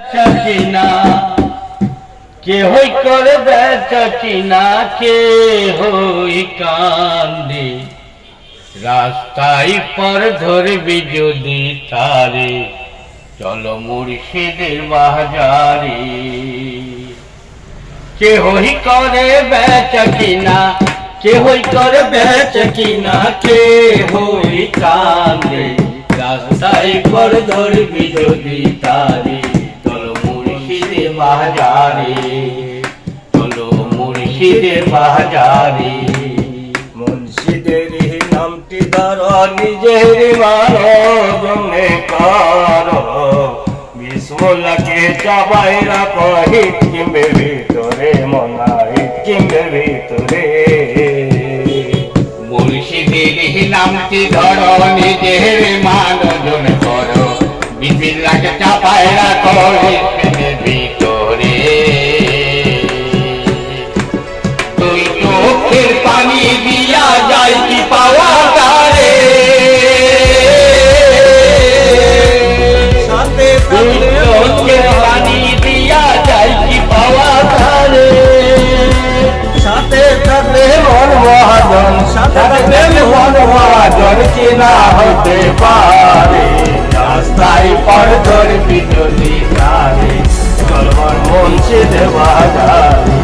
কিনা কে হই করে বেচা কিনা কে হই কান্দে রাস্তায় পর ধরবি যদি তারে চলো মুর্শিদের বাজারে কে হই করে বেচা কিনা কে হই করে বেচা কিনা কে হই কান্দে রাস্তায় পর ধরবি যদি তারে চলো মুর্শিদের বাজারে চলো মুর্শিদের বাজারে মুর্শিদের নামটি ধরো নিজের মানো জমে করো বিসমুল্লাহকে চাপাই রাখো হিকিমের ভিতরে মনা হিকিমের ভিতরে মুর্শিদের নামটি ধরো নিজের মানজন করো বিসমিল্লাহকে চাপায় রাখো হিকিমের ভিতরে তুই চোখের পানি দিয়া যায় কি পাওয়া তারে চোখের পানি দিয়া যায় কি পাওয়া তারে সাথে থাকলে মন মহাজন সাথে থাকলে মন মহাজন চেনা হতে পারে রাস্তায় পর ধরবি যদি তারে চলবার মুর্শিদের বাজারে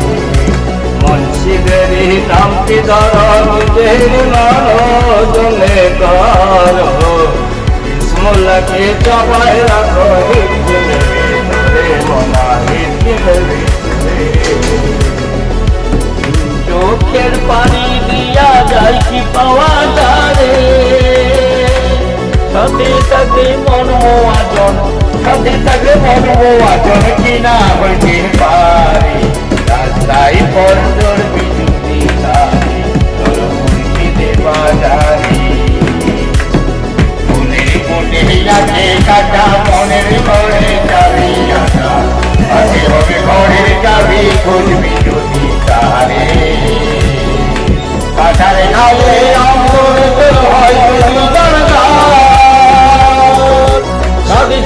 মুর্শিদের নামটি ধরো নিজের জনে করো বিসমুল্লাহকে চাপায় রাখো হিকিমের ভিতরে মনা হিকিমের ভিতরে চোখের পানি দিয়া যায় কি পাওয়া যারে সাথে থাকলে মন আজন সাথে থাকলে মন আজন কিনা হইতে পারে রাস্তায় পর ধরবি যদি তারে চলো মুর্শিদের বাজারে মনের কোণে আছে কাটা মনের ঘরে চাবি আটা আছে হবে ঘরের চাবি খুঁজবি যদি তারে কাটারে নামে অমর হয় যদি দরকার সাথে